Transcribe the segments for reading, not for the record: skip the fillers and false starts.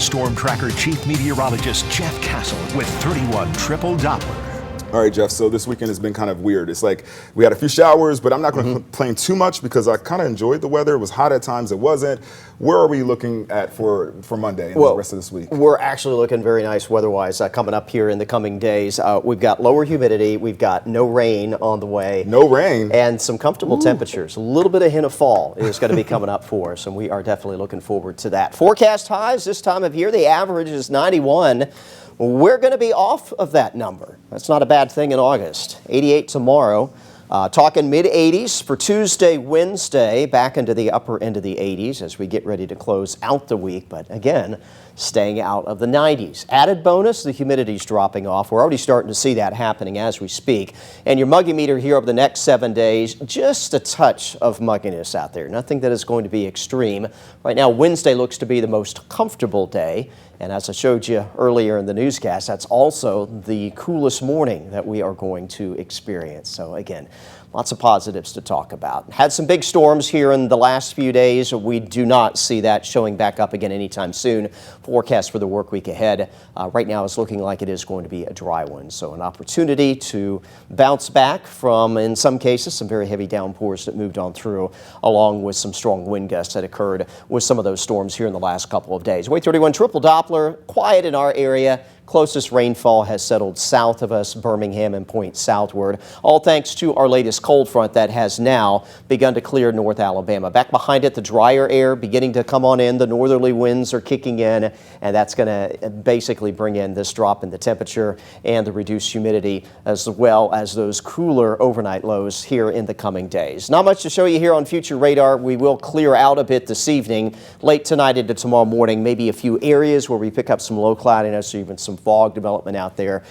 Storm Tracker Chief Meteorologist Jeff Castle with 31 Triple Doppler. All right, Jeff, so this weekend has been kind of weird. It's like we had a few showers, but I'm not going to complain too much because I kind of enjoyed the weather. It was hot at times, it wasn't. Where are we looking at for Monday and the rest of this week? We're actually looking very nice weather-wise coming up here in the coming days. We've got lower humidity, we've got no rain on the way. No rain? And some comfortable temperatures. A little bit of hint of fall is going to be coming up for us, and we are definitely looking forward to that. Forecast highs this time of year, the average is 91. We're going to be off of that number. That's not a bad thing in August. 88 tomorrow. Talking mid-80s for Tuesday, Wednesday, back into the upper end of the 80s as we get ready to close out the week. But again, staying out of the 90s. Added bonus, the humidity's dropping off. We're already starting to see that happening as we speak. And your muggy meter here over the next 7 days, just a touch of mugginess out there. Nothing that is going to be extreme. Right now, Wednesday looks to be the most comfortable day. And as I showed you earlier in the newscast, that's also the coolest morning that we are going to experience. So again, lots of positives to talk about. Had some big storms here in the last few days. We do not see that showing back up again anytime soon. Forecast for the work week ahead right now is looking like it is going to be a dry one. So an opportunity to bounce back from, in some cases, some very heavy downpours that moved on through, along with some strong wind gusts that occurred with some of those storms here in the last couple of days. Wave 31 Triple Doppler, quiet in our area. Closest rainfall has settled south of us, Birmingham and points southward, all thanks to our latest cold front that has now begun to clear North Alabama. Back behind it, the drier air beginning to come on in. The northerly winds are kicking in, and that's going to basically bring in this drop in the temperature and the reduced humidity, as well as those cooler overnight lows here in the coming days. Not much to show you here on future radar. We will clear out a bit this evening, late tonight into tomorrow morning, maybe a few areas where we pick up some low cloudiness or even some fog development out there.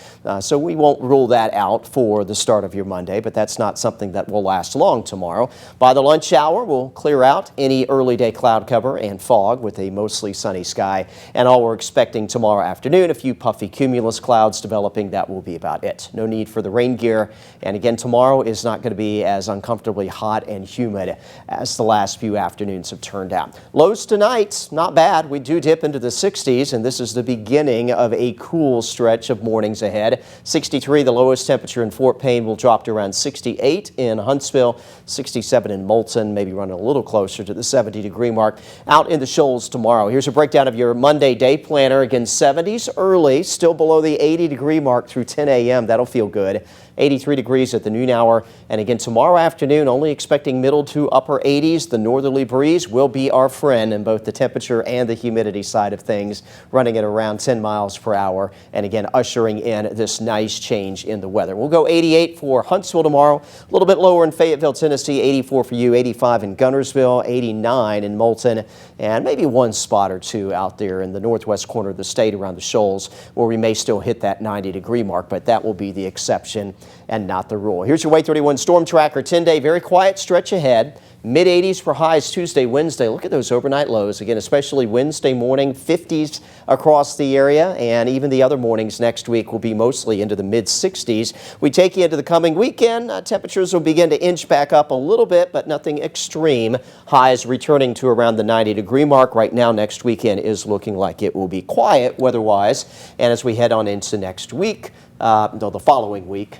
So we won't rule that out for the start of your Monday, but that's not something that will last long tomorrow. By the lunch hour, we'll clear out any early day cloud cover and fog with a mostly sunny sky. And all we're expecting tomorrow afternoon, a few puffy cumulus clouds developing. That will be about it. No need for the rain gear. And again, tomorrow is not going to be as uncomfortably hot and humid as the last few afternoons have turned out. Lows tonight, not bad. We do dip into the 60s, and this is the beginning of a cool stretch of mornings ahead. 63, the lowest temperature in Fort Payne, will drop to around 68 in Huntsville, 67 in Moulton, maybe running a little closer to the 70-degree mark out in the Shoals tomorrow. Here's a breakdown of your Monday day planner. Again, 70s early, still below the 80-degree mark through 10 a.m. That'll feel good. 83 degrees at the noon hour. And again, tomorrow afternoon, only expecting middle to upper 80s. The northerly breeze will be our friend in both the temperature and the humidity side of things, running at around 10 miles per hour. And again, ushering in this nice change in the weather. We'll go 88 for Huntsville tomorrow, a little bit lower in Fayetteville, Tennessee, 84 for you, 85 in Guntersville, 89 in Moulton, and maybe one spot or two out there in the northwest corner of the state around the Shoals where we may still hit that 90-degree mark, but that will be the exception and not the rule. Here's your Wave 31 Storm Tracker 10-day, very quiet stretch ahead. Mid-80s for highs Tuesday, Wednesday. Look at those overnight lows. Again, especially Wednesday morning, 50s across the area, and even the other mornings next week will be mostly into the mid-60s. We take you into the coming weekend. Temperatures will begin to inch back up a little bit, but nothing extreme. Highs returning to around the 90-degree mark. Right now, next weekend is looking like it will be quiet weather-wise. And as we head on into next week, the following week,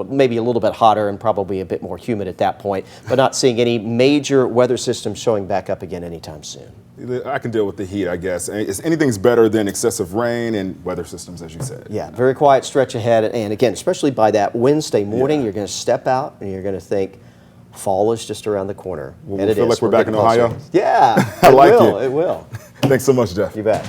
maybe a little bit hotter and probably a bit more humid at that point, but not seeing any major weather systems showing back up again anytime soon. I can deal with the heat, I guess. Anything's better than excessive rain and weather systems, as you said. Yeah, very quiet stretch ahead. And again, especially by that Wednesday morning, you're going to step out and you're going to think, fall is just around the corner. We'll feel like we're back in Ohio? Yeah, I like it. It will. Thanks so much, Jeff. You bet.